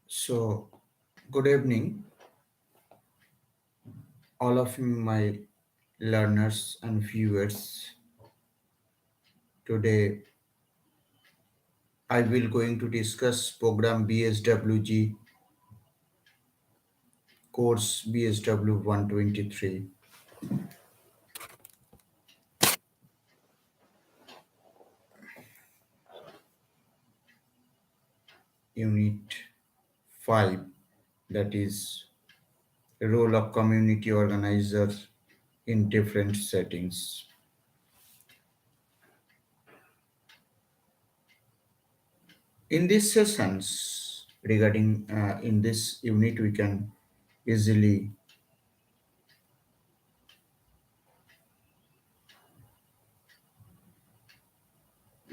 So, good evening, all of my learners and viewers. Today, I will going to discuss program BSWG course BSW 123, Unit 5, that is role of community organizers in different settings. In these sessions, regarding in this unit, we can easily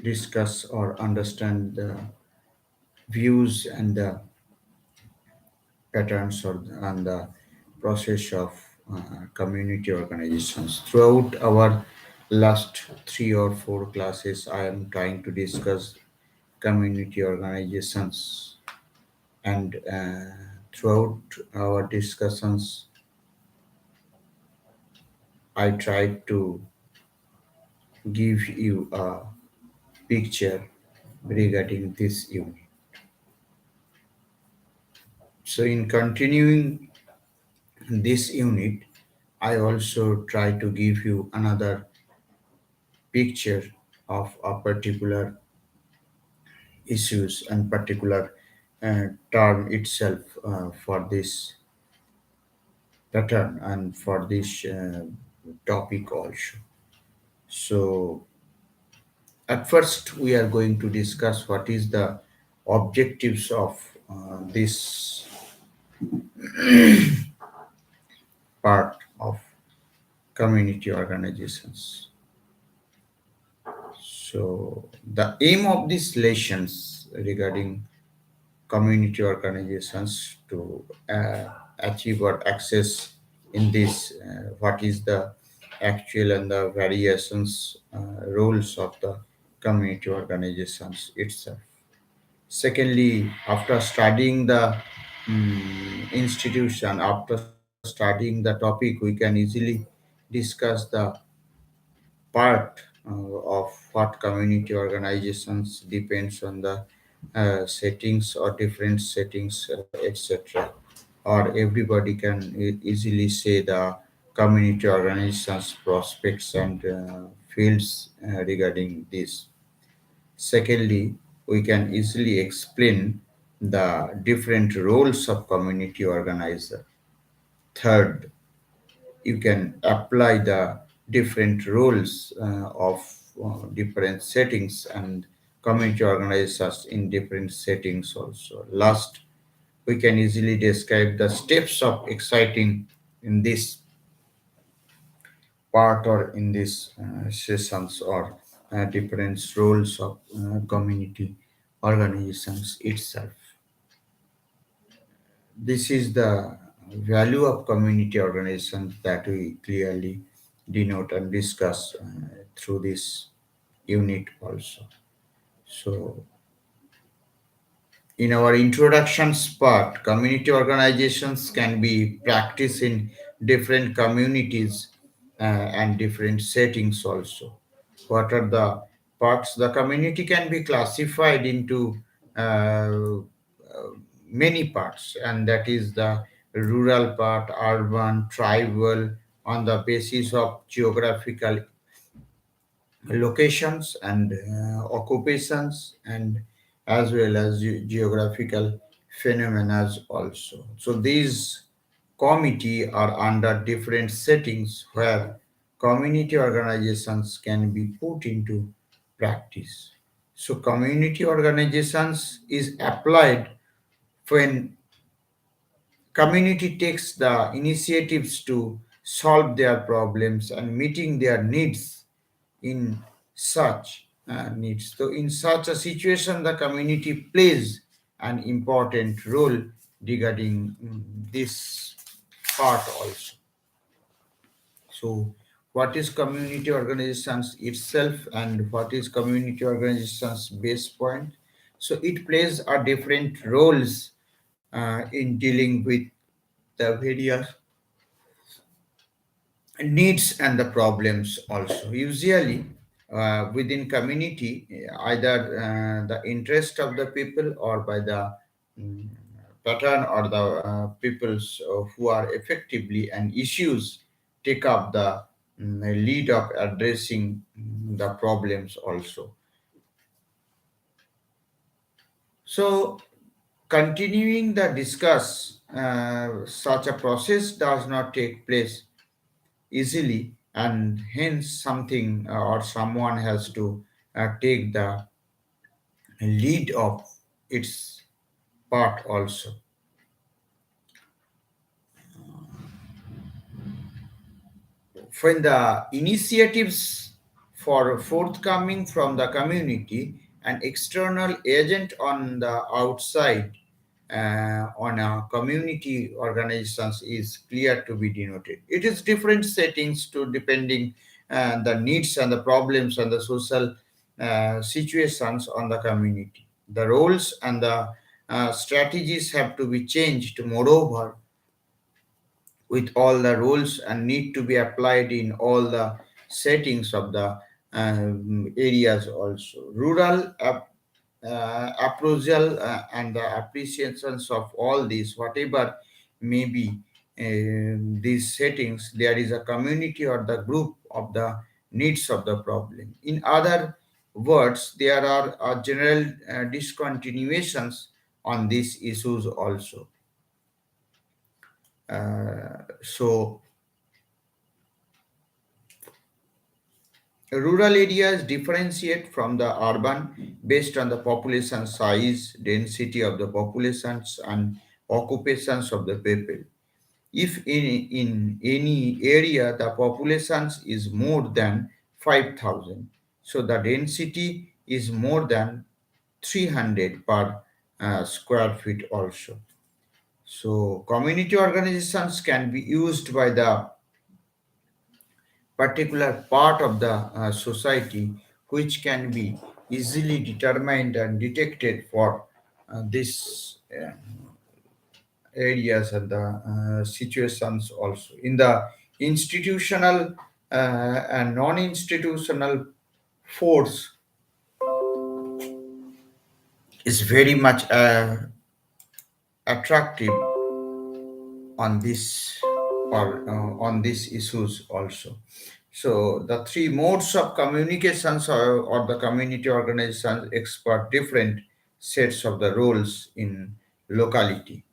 discuss or understand the views and the patterns or and the process of community organizations. Throughout our last 3 or 4 classes, I am trying to discuss community organizations, and throughout our discussions, I tried to give you a picture regarding this unit. So, in continuing this unit, I also try to give you another picture of a particular issues and particular term itself for this pattern and for this topic also. So at first we are going to discuss what is the objectives of this part of community organizations. So the aim of these lessons regarding community organizations to achieve or access in this what is the actual and the variations roles of the community organizations itself. Secondly, after studying the institution, after studying the topic, we can easily discuss the part of what community organizations depends on the settings or different settings, etc. Or everybody can easily say the community organizations prospects and fields regarding this. Secondly, we can easily explain the different roles of community organizer. Third, you can apply the different roles of different settings and community organizers in different settings also. Last, we can easily describe the steps of exciting in this part or in these sessions or different roles of community organizations itself. This is the value of community organizations that we clearly denote and discuss through this unit also. So, in our introductions part, community organizations can be practiced in different communities and different settings also. What are the parts? The community can be classified into many parts, and that is the rural part, urban, tribal, on the basis of geographical locations and occupations, and as well as geographical phenomena also. So these committee are under different settings where community organizations can be put into practice. So community organizations is applied when community takes the initiatives to solve their problems and meeting their needs in such needs. So, in such a situation, the community plays an important role regarding this part also. So, what is community organizations itself and what is community organizations base point. So it plays a different roles in dealing with the various needs and the problems also. Usually, within community, either the interest of the people or by the mm, pattern or the peoples who are effectively and issues take up the lead of addressing the problems also. So, continuing the discuss, such a process does not take place easily, and hence something or someone has to take the lead of its part also. When the initiatives for forthcoming from the community, an external agent on the outside on a community organizations is clear to be denoted. It is different settings to depending the needs and the problems and the social situations on the community. The roles and the strategies have to be changed. Moreover, with all the rules and need to be applied in all the settings of the areas also. Rural appraisal and the appreciations of all these, whatever may be these settings, there is a community or the group of the needs of the problem. In other words, there are general discontinuations on these issues also. So rural areas differentiate from the urban based on the population size, density of the populations, and occupations of the people. If in any area the population is more than 5,000, so the density is more than 300 per square feet also. So community organizations can be used by the particular part of the society which can be easily determined and detected for this areas and the situations also. In the institutional and non-institutional force is very much attractive on this or on these issues also. So the three modes of communications or the community organizations expert different sets of the roles in locality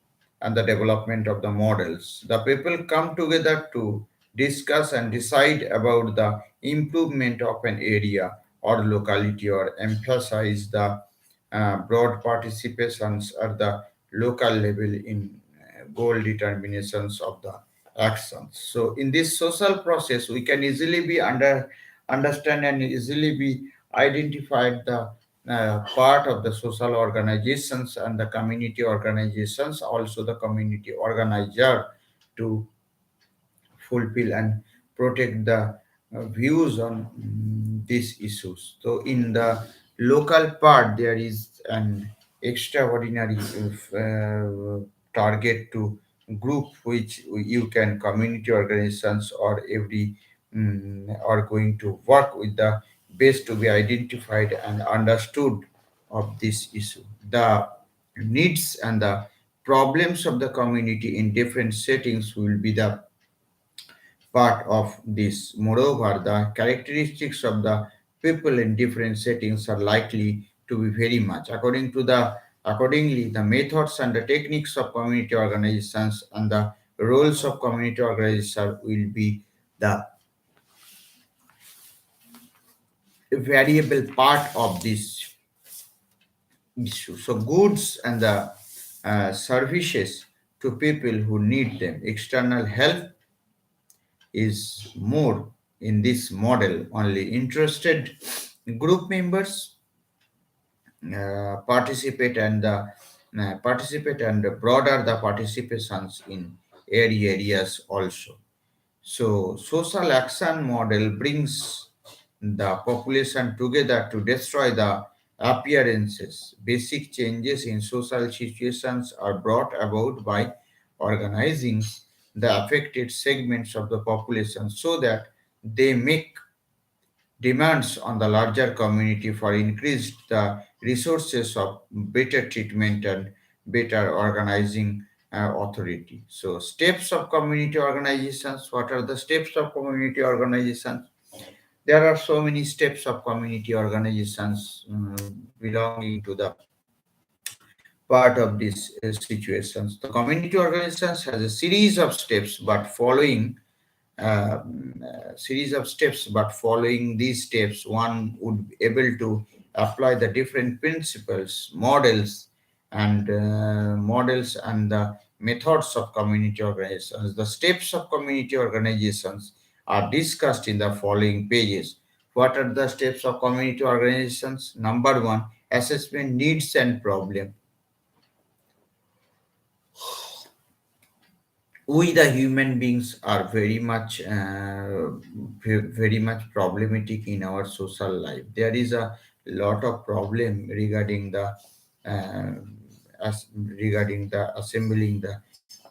and the development of the models. The people come together to discuss and decide about the improvement of an area or locality or emphasize the broad participations at the local level in goal determinations of the actions. So in this social process, we can easily be understand and easily be identified the part of the social organizations and the community organizations, also the community organizer to fulfill and protect the views on these issues. So in the local part, there is an extraordinary target to group which you can community organizations or every are going to work with the base to be identified and understood of this issue. The needs and the problems of the community in different settings will be the part of this. Moreover, the characteristics of the people in different settings are likely to be very much. Accordingly, the methods and the techniques of community organizations and the roles of community organization will be the variable part of this issue. So goods and the services to people who need them. External help is more in this model. Only interested group members participate and broader the participations in areas also. So, social action model brings the population together to destroy the appearances. Basic changes in social situations are brought about by organizing the affected segments of the population so that they make demands on the larger community for increased the resources of better treatment and better organizing authority. So steps of community organizations. What are the steps of community organizations? There are so many steps of community organizations belonging to the part of these situations. The community organizations has a series of steps, but following these steps, one would be able to apply the different principles, models and the methods of community organizations. The steps of community organizations are discussed in the following pages. What are the steps of community organizations? Number one, assessment needs and problem. We the human beings are very much problematic in our social life. There is a lot of problem uh, as regarding the assembling the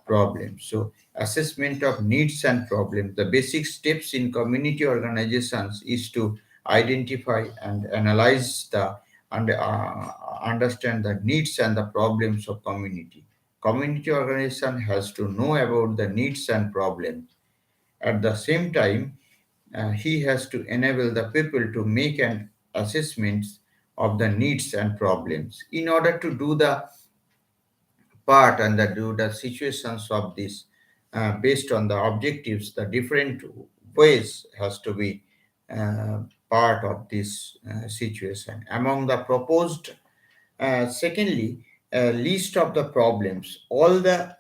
problems. So assessment of needs and problems, the basic steps in community organizations is to identify and analyze the and understand the needs and the problems of community. Community organization has to know about the needs and problems. At the same time, he has to enable the people to make an assessments of the needs and problems. In order to do the part and do the situations of this based on the objectives, the different ways has to be uh, part of this situation. Among the proposed, secondly, a list of the problems. All the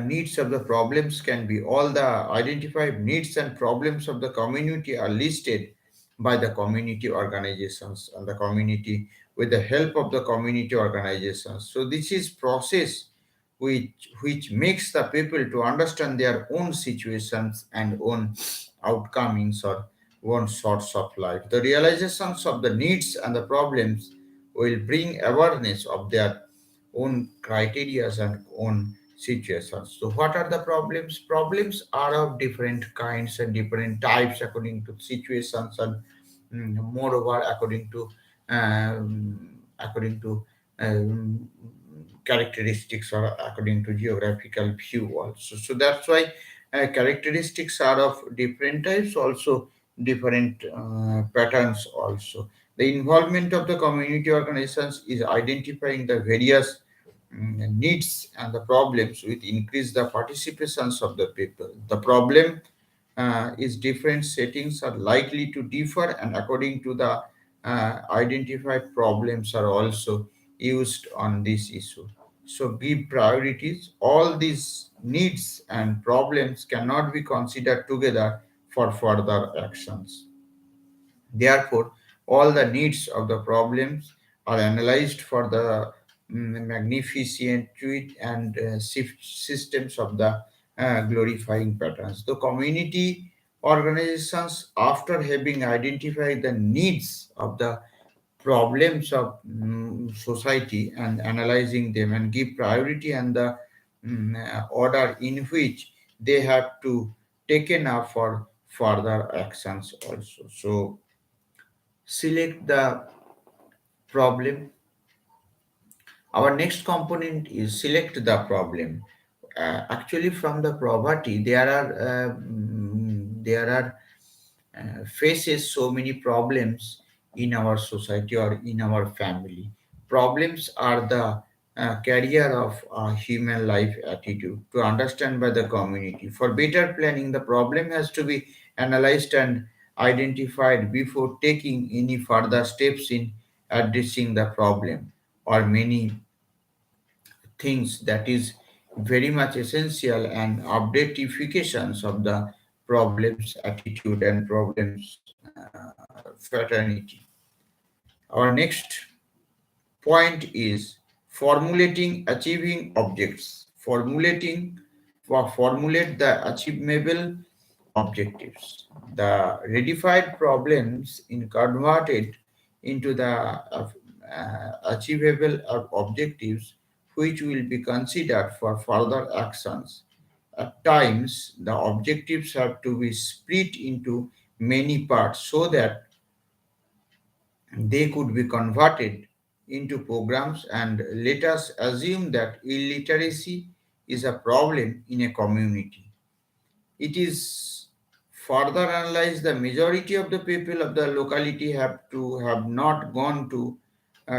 needs of the problems can be all the identified needs and problems of the community are listed by the community organizations and the community with the help of the community organizations. So this is process which which makes the people to understand their own situations and own outcomings or own sorts of life. The realizations of the needs and the problems will bring awareness of their own criteria and own situations. So, what are the problems? Problems are of different kinds and different types according to situations and moreover um, according to um, characteristics or according to geographical view also. So that's why characteristics are of different types, also different patterns also. The involvement of the community organizations is identifying the various needs and the problems with increase the participations of the people. The problem is different settings are likely to differ and according to the identified problems are also used on this issue. So give priorities. All these needs and problems cannot be considered together for further actions. Therefore, all the needs of the problems are analyzed for the magnificent tweet and shift systems of the glorifying patterns. The community organizations, after having identified the needs of the problems of society and analyzing them and give priority and the order in which they have to taken up for further actions also. So select the problem. Our next component is select the problem. Actually, from the poverty, there are faces so many problems in our society or in our family. Problems are the carrier of human life attitude to understand by the community. For better planning, the problem has to be analyzed and identified before taking any further steps in addressing the problem or many things that is very much essential and objectifications of the problems attitude and problems fraternity. Our next point is formulating achieving objects. formulating formulate the achievable objectives. The redefined problems in converted into the achievable objectives which will be considered for further actions. At times, the objectives have to be split into many parts so that they could be converted into programs, and let us assume that illiteracy is a problem in a community. It is further analyzed the majority of the people of the locality have not gone to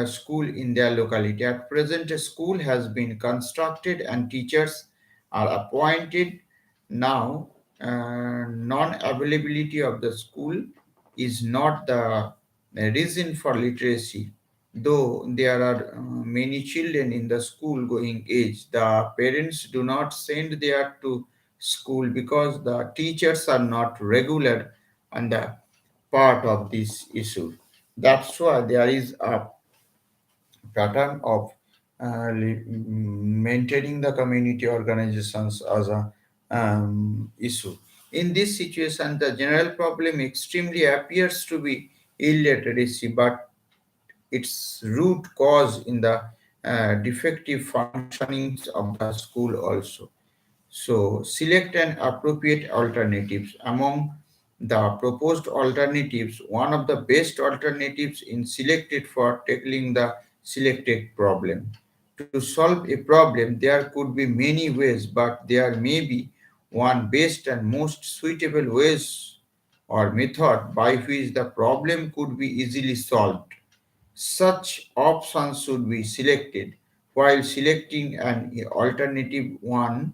school in their locality. At present, a school has been constructed and teachers are appointed. Now, non-availability of the school is not the reason for literacy. Though there are many children in the school going age, the parents do not send there to school because the teachers are not regular on the part of this issue. That's why there is a pattern of maintaining the community organizations as a issue. In this situation, the general problem extremely appears to be illiteracy, but its root cause in the defective functionings of the school also. So select an appropriate alternatives. Among the proposed alternatives, one of the best alternatives in selected for tackling the selected problem. To solve a problem, there could be many ways, but there may be one best and most suitable ways or method by which the problem could be easily solved. Such options should be selected. While selecting an alternative one,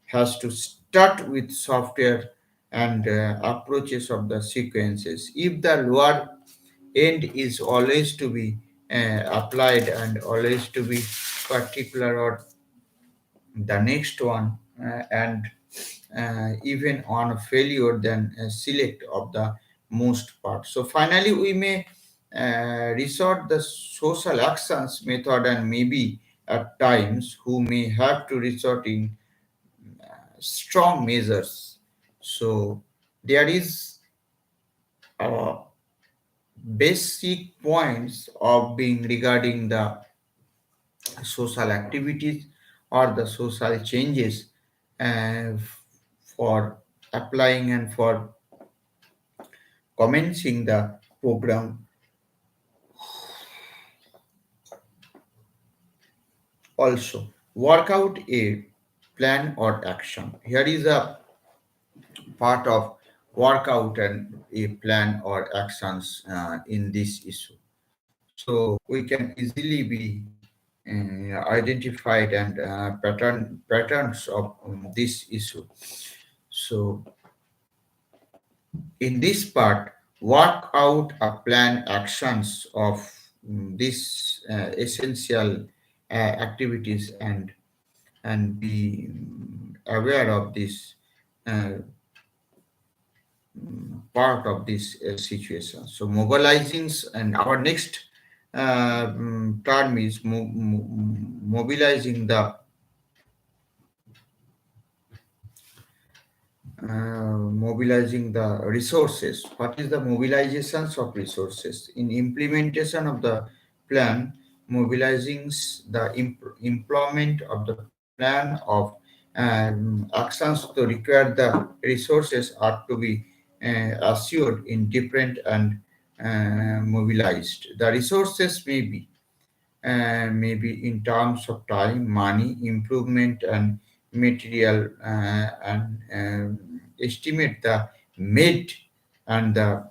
has to start with software and approaches of the sequences. If the lower end is always to be applied and always to be particular or the next one and even on a failure then select of the most part. So finally we may resort the social actions method, and maybe at times who may have to resort in strong measures. So there is basic points of being regarding the social activities or the social changes for applying and for commencing the program. Also work out a plan or action. Here is a part of workout and a plan or actions in this issue. So we can easily be identified and patterns of this issue. So in this part, work out a plan actions of these essential activities, and be aware of this uh, part of this situation. So mobilizing, and our next term is mobilizing the mobilizing the resources. What is the mobilizations of resources? In implementation of the plan, mobilizing the employment of the plan of actions to require the resources are to be assured in different and mobilized. The resources maybe in terms of time, money, improvement, and material, and estimate the mid and the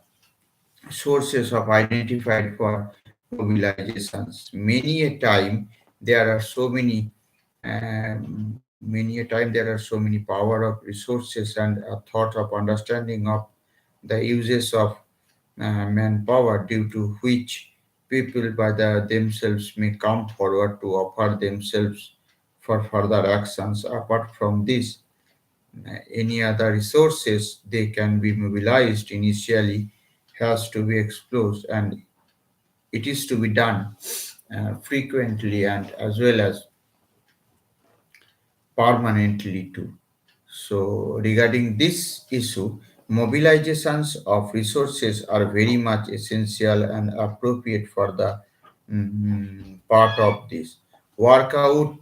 sources of identified for mobilizations. Many a time there are so many, many a time there are so many power of resources and a thought of understanding of the uses of manpower, due to which people by themselves may come forward to offer themselves for further actions. Apart from this, any other resources they can be mobilized initially has to be explored, and it is to be done frequently and as well as permanently too. So, regarding this issue, mobilizations of resources are very much essential and appropriate for the part of this. Work out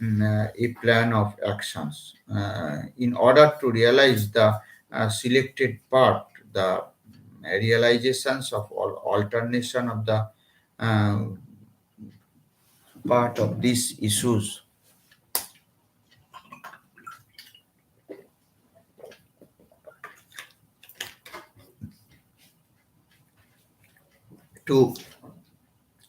a plan of actions. In order to realize the selected part, the realizations of all alternation of the uh, part of these issues to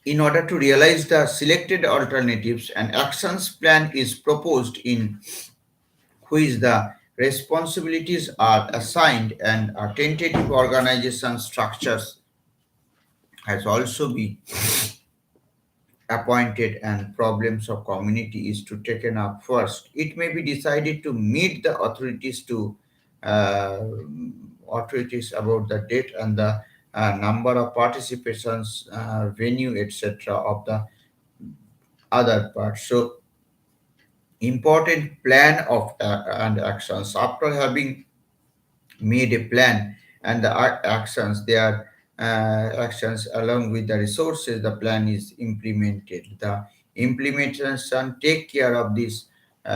in order to realize the selected alternatives, an actions plan is proposed in which the responsibilities are assigned and a tentative organization structures has also been appointed and problems of community is to taken up first. It may be decided to meet the uh, authorities about the date and the number of participations, venue, etc. of the other part. So important plan of and actions after having made a plan and the actions their actions along with the resources the plan is implemented the implementation take care of this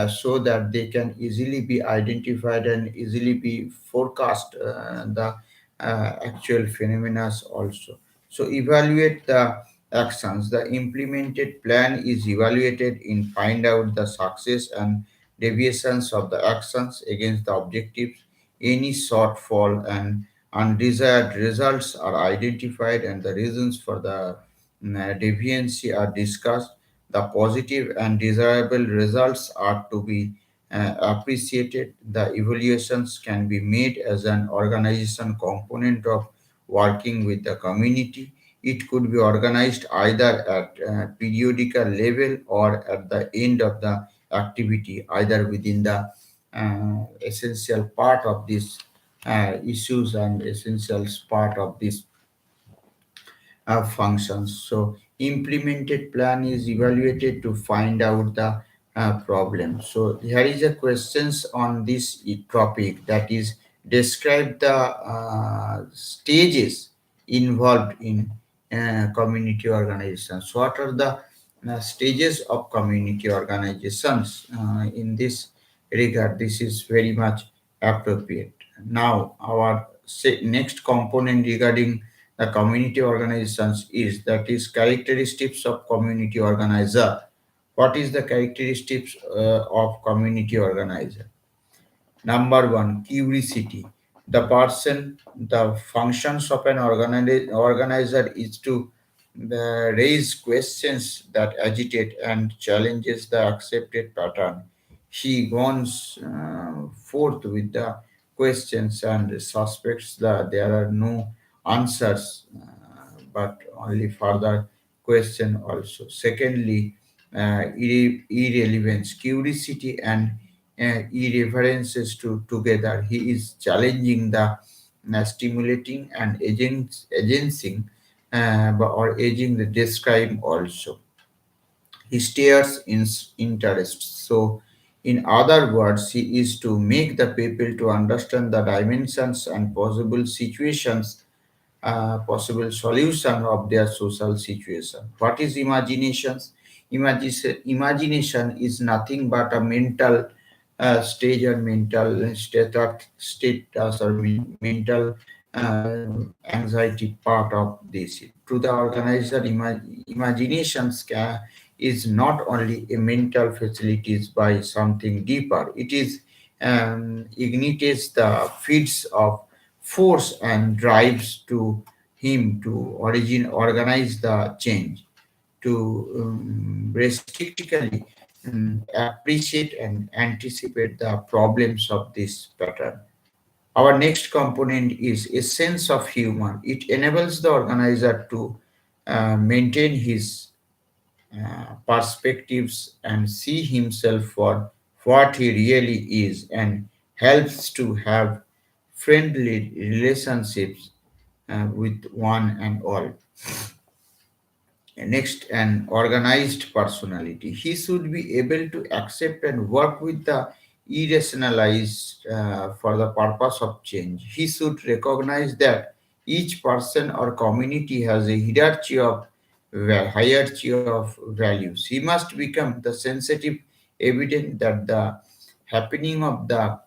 so that they can easily be identified and easily be forecast the actual phenomena also. So evaluate the actions. The implemented plan is evaluated in find out the success and deviations of the actions against the objectives. Any shortfall and undesired results are identified and the reasons for the deviancy are discussed. The positive and desirable results are to be appreciated. The evaluations can be made as an organization component of working with the community. It could be organized either at periodical level or at the end of the activity, either within the essential part of these issues and essential part of this functions. So implemented plan is evaluated to find out the problem. So here is a questions on this topic that is describe the stages involved in community organizations. What are the stages of community organizations in this regard? This is very much appropriate. Now our next component regarding the community organizations is that is characteristics of community organizer. What is the characteristics of community organizer? Number one, curiosity. The functions of an organizer is to raise questions that agitate and challenges the accepted pattern. He goes forth with the questions and suspects that there are no answers, but only further question also. Secondly, irrelevance, curiosity and irreverences together. He is challenging the stimulating and agencing or aging the describe also. He stares in interest. So, in other words, he is to make the people to understand the dimensions and possible situations possible solution of their social situation. What is imaginations? Imagination is nothing but a mental stage or mental status or mental anxiety part of this. To the organizer, imaginations is not only a mental facilities by something deeper. It is ignites the feeds of force and drives to him to organize the change to restrictively appreciate and anticipate the problems of this pattern. Our next component is a sense of humor. It enables the organizer to maintain his perspectives and see himself for what he really is and helps to have friendly relationships with one and all. Next, an organized personality. He should be able to accept and work with the irrationalized for the purpose of change. He should recognize that each person or community has a hierarchy of values. He must become the sensitive evidence that the happening of the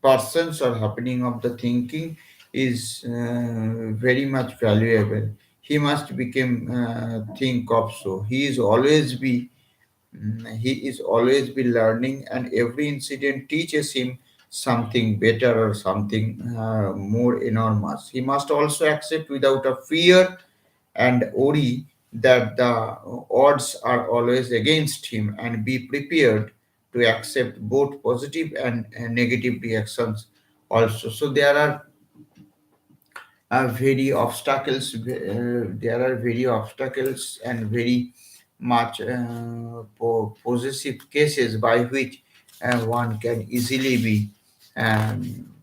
persons or happening of the thinking is very much valuable. He must become think of so. He is always be learning, and every incident teaches him something better or something more enormous. He must also accept without a fear and worry that the odds are always against him, and be prepared to accept both positive and negative reactions also. So there are very obstacles and very much possessive cases by which one can easily be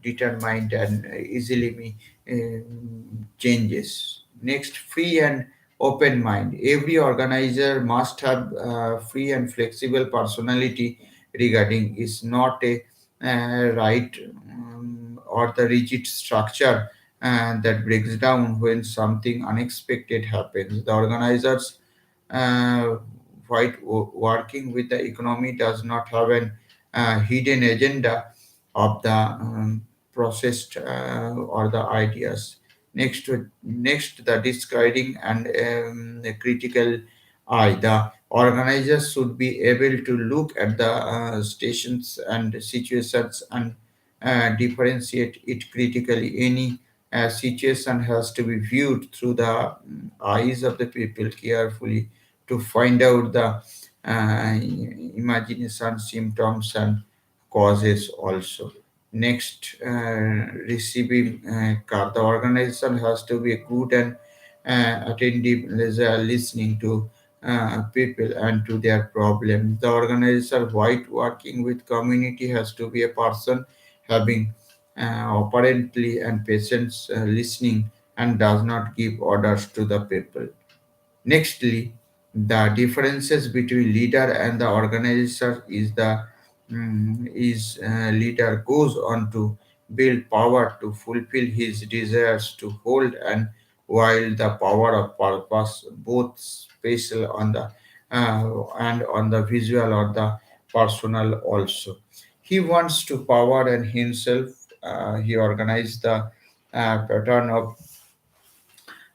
determined and easily be changes. Next, free and open mind. Every organizer must have free and flexible personality regarding is not a right or the rigid structure that breaks down when something unexpected happens. The organizers uh, working with the economy does not have an hidden agenda of the processed or the ideas. Next, the discarding and the critical eye. The organizers should be able to look at the stations and situations and differentiate it critically. Any situation has to be viewed through the eyes of the people carefully to find out the imagination symptoms and causes also. Next, receiving card. The organization has to be good and attentive listening to people and to their problem. The organizer white working with community has to be a person having apparently and patience listening and does not give orders to the people. Nextly, the differences between leader and the organizer is leader goes on to build power to fulfill his desires to hold, and while the power of purpose both spatial on the uh, and on the visual or the personal also. He wants to power and himself. He organized the pattern of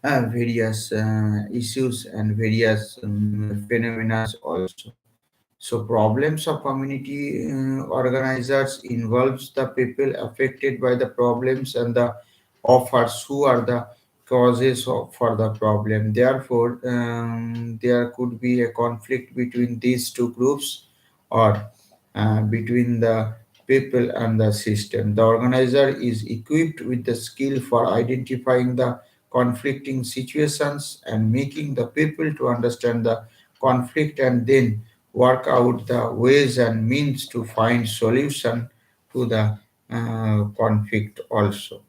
various issues and various phenomena also. So problems of community organizers involves the people affected by the problems and the offers who are the causes for the problem. Therefore, there could be a conflict between these two groups or between the people and the system. The organizer is equipped with the skill for identifying the conflicting situations and making the people to understand the conflict and then work out the ways and means to find solution to the conflict also.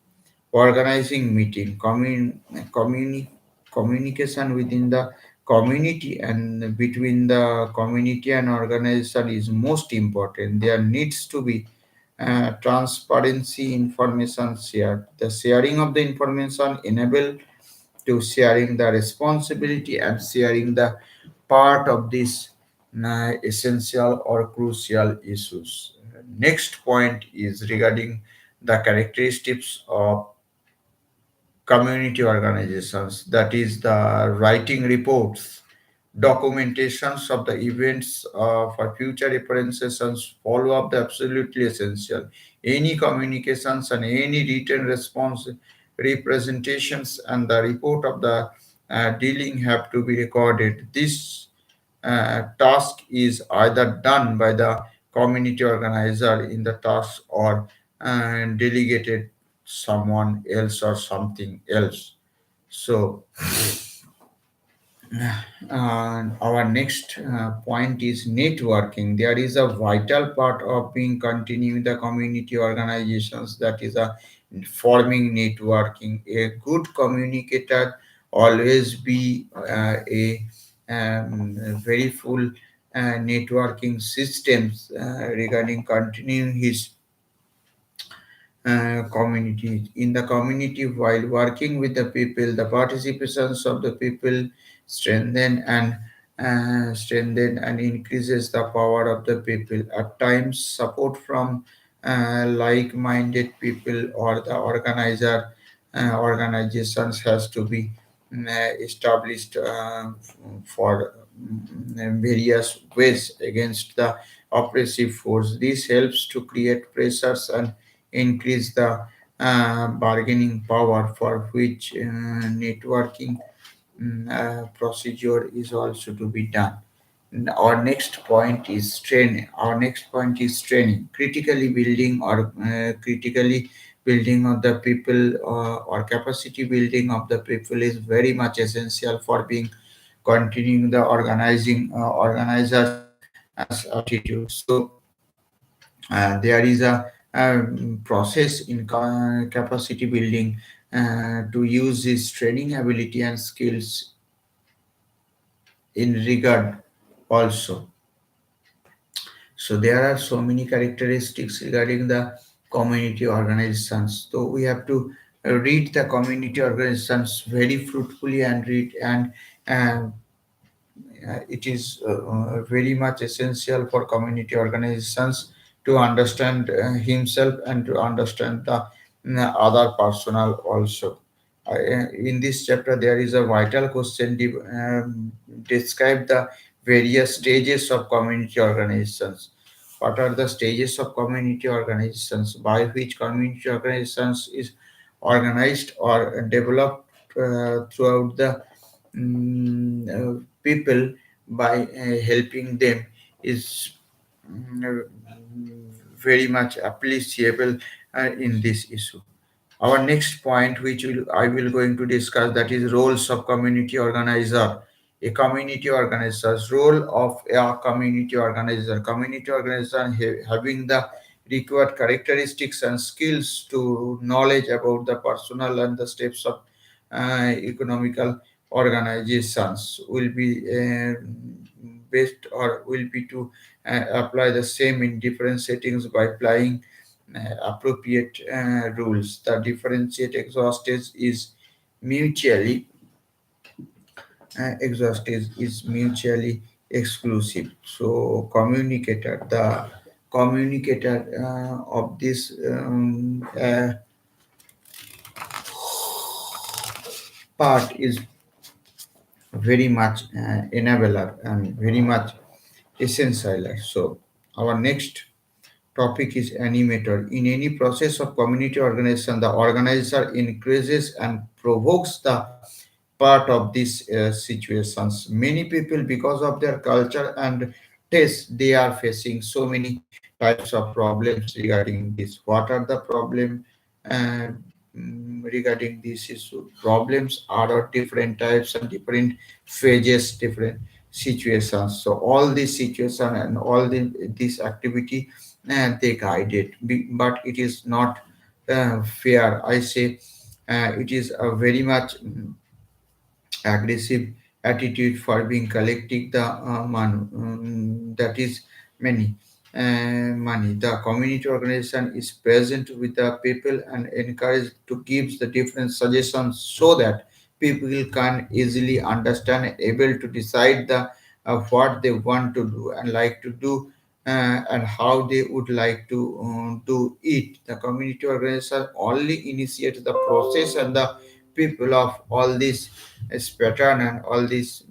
Organizing meeting, communication within the community and between the community and organization is most important. There needs to be transparency information shared. The sharing of the information enable to sharing the responsibility and sharing the part of these essential or crucial issues. Next point is regarding the characteristics of community organizations, that is the writing reports, documentations of the events for future references and follow up the absolutely essential. Any communications and any written response representations and the report of the dealing have to be recorded. This task is either done by the community organizer in the task or delegated someone else or something else. So our next point is networking. There is a vital part of being continuing the community organizations, that is a forming networking. A good communicator always be very full networking systems regarding continuing his community. In the community, while working with the people, the participations of the people strengthen and increases the power of the people. At times, support from like-minded people or the organizations has to be established for various ways against the oppressive force. This helps to create pressures and increase the bargaining power, for which networking procedure is also to be done. Our next point is training. Our next point is training. Critically building of the people or capacity building of the people is very much essential for being continuing the organizers as attitude. So there is a process in capacity building to use this training ability and skills in regard also. So there are so many characteristics regarding the community organizations. So we have to read the community organizations very fruitfully and read and uh, it is very much essential for community organizations to understand himself and to understand the other personnel also. In this chapter, there is a vital question describe the various stages of community organizations. What are the stages of community organizations by which community organizations is organized or developed throughout the people by helping them is mm, very much appreciable in this issue. Our next point, which I will going to discuss, that is roles of community organizer. A community organizer's role of a community organizer. Community organizer having the required characteristics and skills to knowledge about the personal and the steps of economical organizations will be best or will be to apply the same in different settings by applying appropriate rules. The differentiate exhaustive is mutually mutually exclusive. So communicator of this part is very much enabler and very much essential. So our next topic is animator. In any process of community organization, the organizer increases and provokes the part of these situations. Many people, because of their culture and taste, they are facing so many types of problems regarding this. What are the problem uh, regarding this issue? Problems are of different types and different phases, different situations. So all this situation and all this activity they guide it, but it is not fair. I say it is a very much aggressive attitude for being collecting the that is many money. The community organization is present with the people and encouraged to give the different suggestions so that people can easily understand and able to decide the what they want to do and like to do and how they would like to do it. The community organization only initiates the process and the people of all this pattern and all this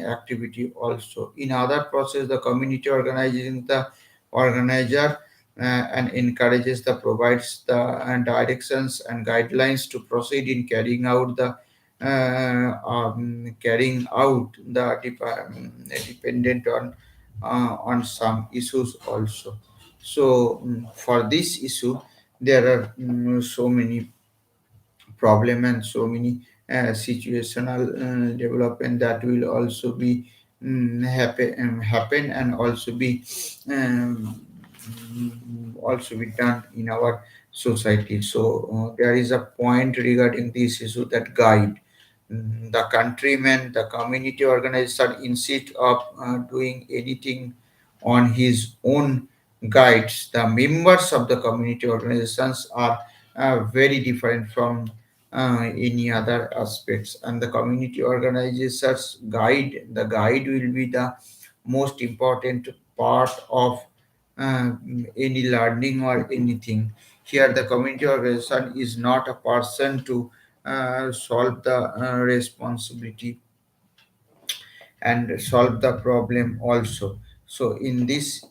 activity also. In other process, the community organizing the organizer and encourages the provides the directions and guidelines to proceed in carrying out the dependent on some issues also. So for this issue, there are so many problem and so many situational development that will also be happen and um, also be done in our society. So there is a point regarding this issue that guide. the countryman, the community organizer, instead of doing anything on his own guides, the members of the community organizations are very different from any other aspects. And the community organizers the guide will be the most important part of uh, any learning or anything. Here, the community organization is not a person to solve the responsibility and solve the problem also. So in this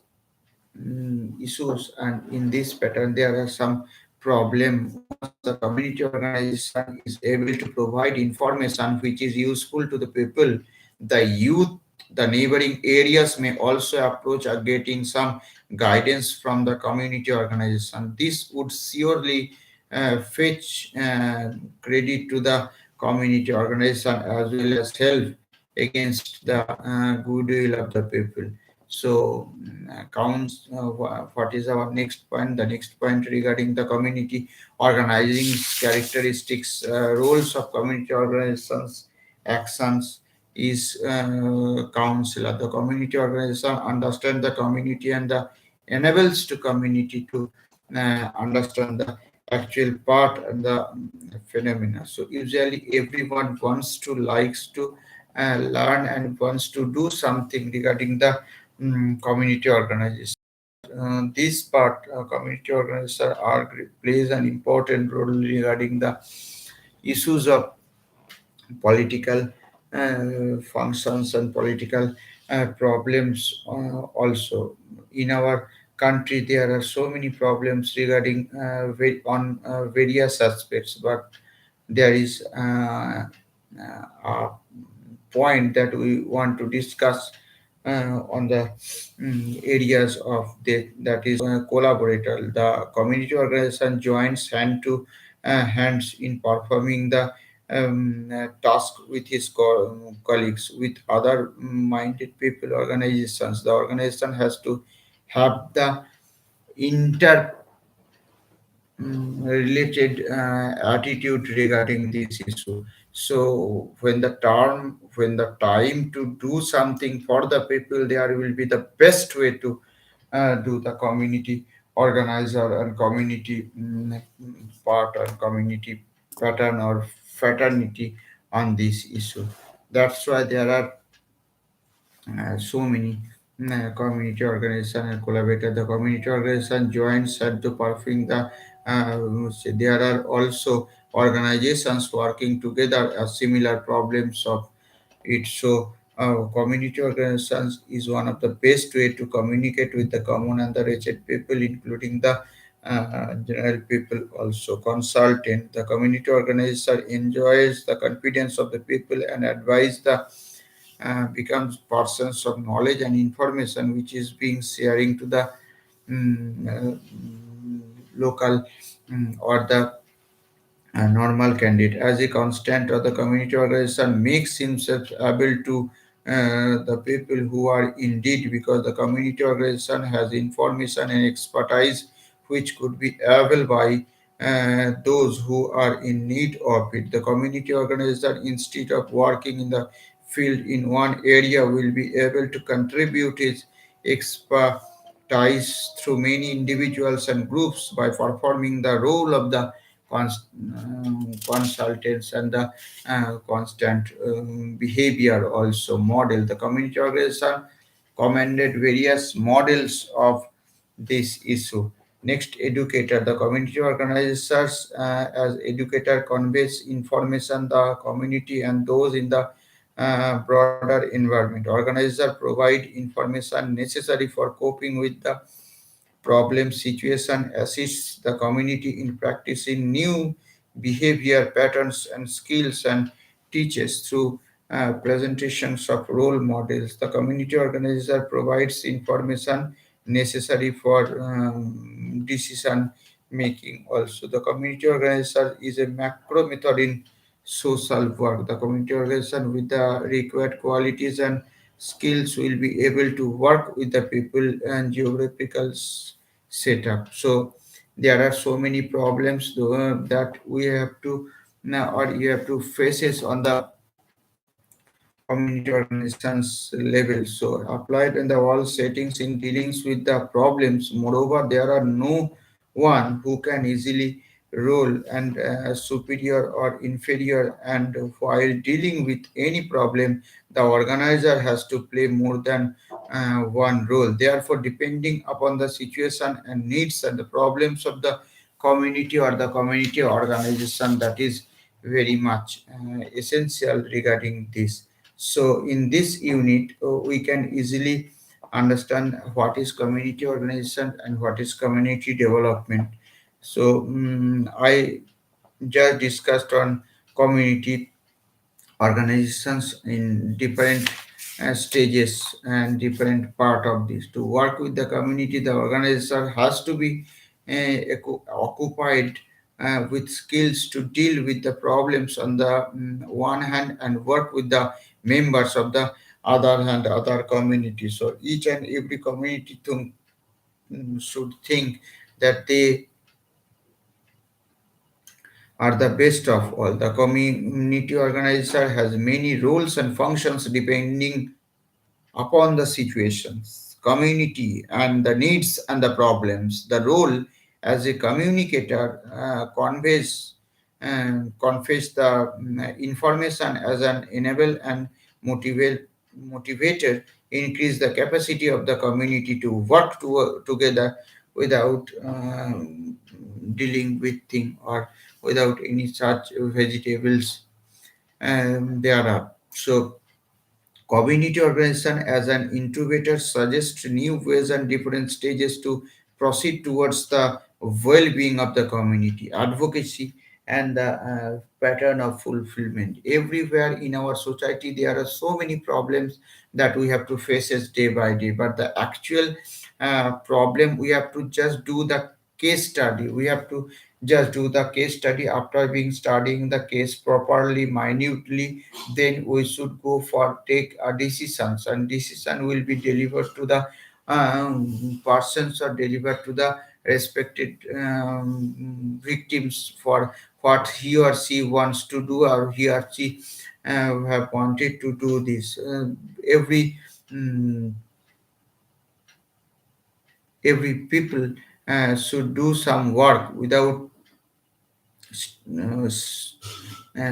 issues and in this pattern there are some problem. Once the community organization is able to provide information which is useful to the people, the youth, the neighboring areas may also approach getting some guidance from the community organization. This would surely fetch credit to the community organization as well as help against the goodwill of the people. So, counts. What is our next point? The next point regarding the community organizing characteristics, roles of community organizations, actions is counselor. The community organization understand the community and the enables to community to understand the actual part and the phenomena. So usually everyone wants to likes to learn and wants to do something regarding the community organization. This part, community organization plays an important role regarding the issues of political functions and political problems also. In our country, there are so many problems regarding on various aspects, but there is a point that we want to discuss on the areas of that is collaborator. The community organization joins hands in performing the task with his colleagues, with other minded people, organizations. The organization has to have the inter related attitude regarding this issue. So when the time to do something for the people, there will be the best way to do the community organizer and community part and community pattern or fraternity on this issue. That's why there are so many community organization and collaborator. The community organization joins at the perfect the there are also organizations working together as similar problems of it. So community organizations is one of the best way to communicate with the common and the wretched people, including the general people also. Consultant, the community organizer enjoys the confidence of the people and advise the becomes persons of knowledge and information which is being sharing to the local or the normal candidate. As a constant of the community organization makes himself able to the people who are indeed, because the community organization has information and expertise which could be available by those who are in need of it. The community organization, instead of working in the field in one area, will be able to contribute its expertise through many individuals and groups by performing the role of the consultants and the constant behavior also model. The community organization commended various models of this issue. Next, educator. The community organizers as educator conveys information the community and those in the broader environment. Organizer provide information necessary for coping with the problem situation, assists the community in practicing new behavior patterns and skills, and teaches through presentations of role models. The community organizer provides information necessary for decision making. Also, the community organizer is a macro method in social work. The community organization with the required qualities and skills will be able to work with the people and geographical setup. So there are so many problems that we have to now, or you have to faces on the community organizations level. So applied in the all settings in dealings with the problems. Moreover, there are no one who can easily role and superior or inferior, and while dealing with any problem, the organizer has to play more than one role. Therefore, depending upon the situation and needs and the problems of the community or the community organization, that is very much essential regarding this. So in this unit, we can easily understand what is community organization and what is community development. So I just discussed on community organizations in different stages and different part of this. To work with the community, the organizer has to be occupied with skills to deal with the problems on the one hand, and work with the members of the other hand, other community. So each and every community should think that they are the best of all. The community organizer has many roles and functions depending upon the situations, community, and the needs and the problems. The role as a communicator conveys the information as an enable and motivate, motivator, increase the capacity of the community to work together without dealing with thing or without any such vegetables thereof. So community organization as an incubator suggests new ways and different stages to proceed towards the well-being of the community, advocacy, and the pattern of fulfillment. Everywhere in our society, there are so many problems that we have to face as day by day. But the actual problem, we have to just do the case study. We have to just do the case study after being studying the case properly, minutely, then we should go for take decisions, and decision will be delivered to the persons or delivered to the respected victims for what he or she wants to do, or he or she have wanted to do this. Every mm, every people should do some work without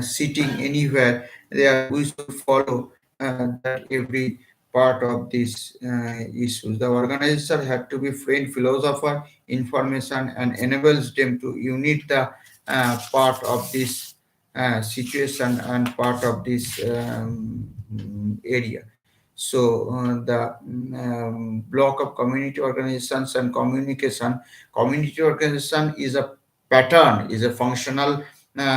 sitting anywhere. There we should follow that every part of these issues. The organizer had to be friend, philosopher, information, and enables them to unite the part of this situation and part of this area. So the block of community organizations and communication. Community organization is a pattern, is a functional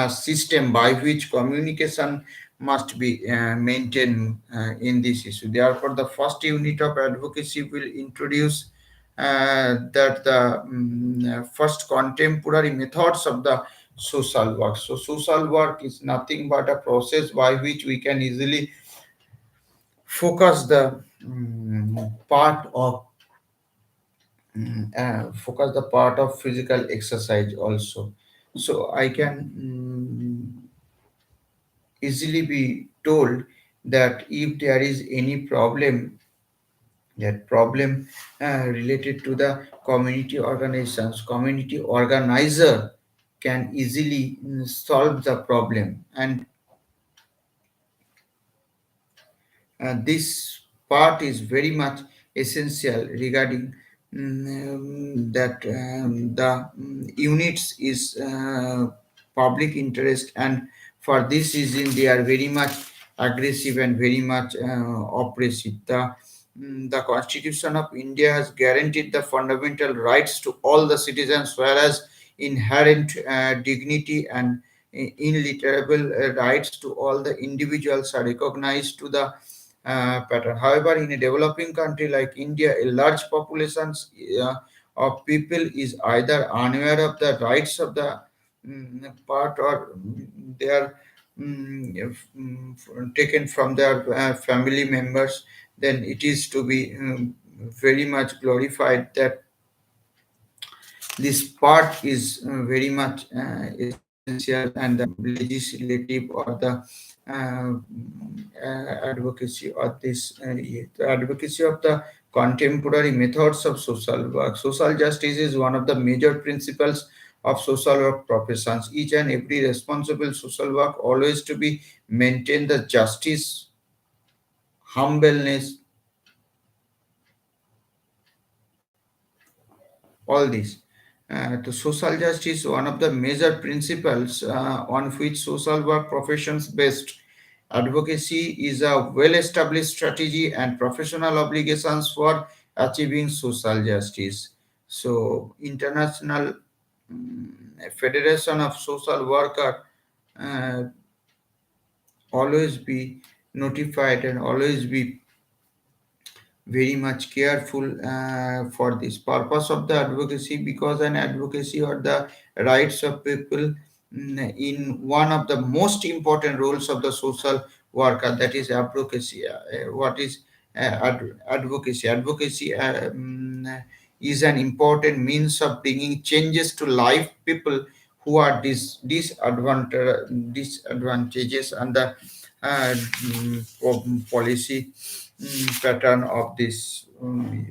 system by which communication must be maintained in this issue. Therefore, the first unit of advocacy will introduce that the first contemporary methods of the social work. So, social work is nothing but a process by which we can easily focus the part of focus the part of physical exercise also. So I can easily be told that if there is any problem, that problem related to the community organizations, community organizer can easily solve the problem. And this part is very much essential regarding that the units is public interest, and for this reason they are very much aggressive and very much oppressive. The Constitution of India has guaranteed the fundamental rights to all the citizens, whereas inherent dignity and inalienable rights to all the individuals are recognized to the pattern. However, in a developing country like India, a large population uh, of people is either unaware of the rights of the part, or they are taken from their family members. Then it is to be very much glorified that this part is very much essential essential, and the legislative or the advocacy or the advocacy of the contemporary methods of social work. Social justice is one of the major principles of social work professions. Each and every responsible social work always to be maintain the justice, humbleness, all this. The social justice, one of the major principles on which social work professions based. Advocacy is a well-established strategy and professional obligations for achieving social justice. So, International Federation of Social Worker uh, always be notified and always be very much careful for this purpose of the advocacy, because an advocacy or the rights of people in one of the most important roles of the social worker, that is advocacy. What is advocacy? Advocacy is an important means of bringing changes to life people who are disadvantages and the policy pattern of this.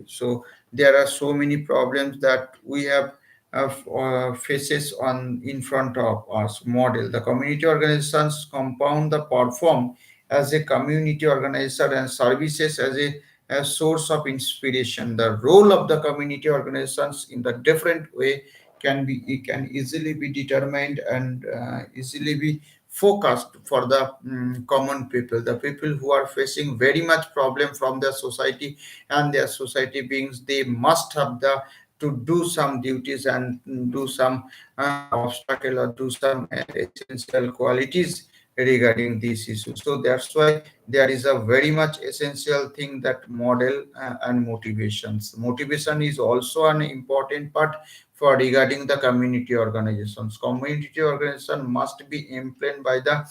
So there are so many problems that we have faces on in front of us. Model the community organizations compound the perform as a community organizer and services as a source of inspiration. The role of the community organizations in the different way it can easily be determined and easily be focused for the common people, the people who are facing very much problem from their society, and their society beings they must have the to do some duties and do some obstacle or do some essential qualities regarding this issue. So that's why there is a very much essential thing, that model and motivations. Motivation is also an important part for regarding the community organizations. Community organization must be implemented by the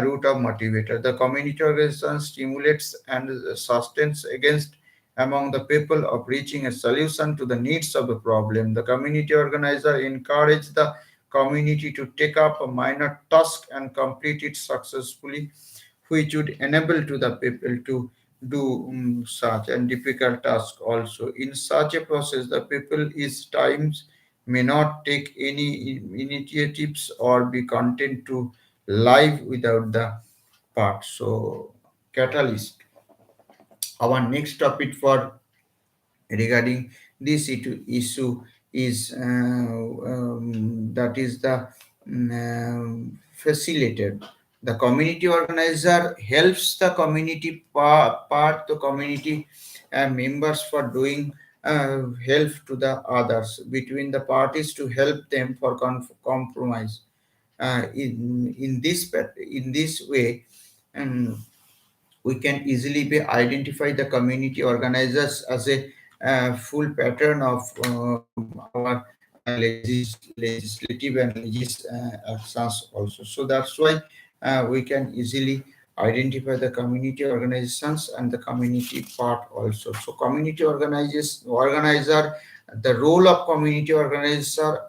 root of motivator. The community organization stimulates and sustains against among the people of reaching a solution to the needs of the problem. The community organizer encourage the community to take up a minor task and complete it successfully, which would enable to the people to do such and difficult task also. In such a process, the people is times may not take any initiatives or be content to live without the part. So, catalyst. Our next topic for regarding this issue is that is the facilitator. The community organizer helps the community part the community members for doing help to the others between the parties to help them for compromise. In this way, um, we can easily be identify the community organizers as a full pattern of our legislative and actions also. So that's why we can easily identify the community organizations and the community part also. So community organizer, the role of community organizer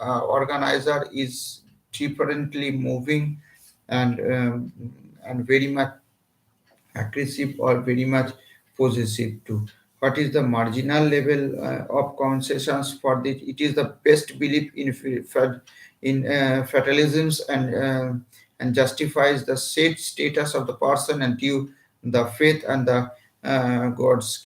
is differently moving and very much aggressive or very much possessive too. What is the marginal level of concessions for this? It is the best belief in fatalisms and justifies the safe status of the person and due the faith and the God's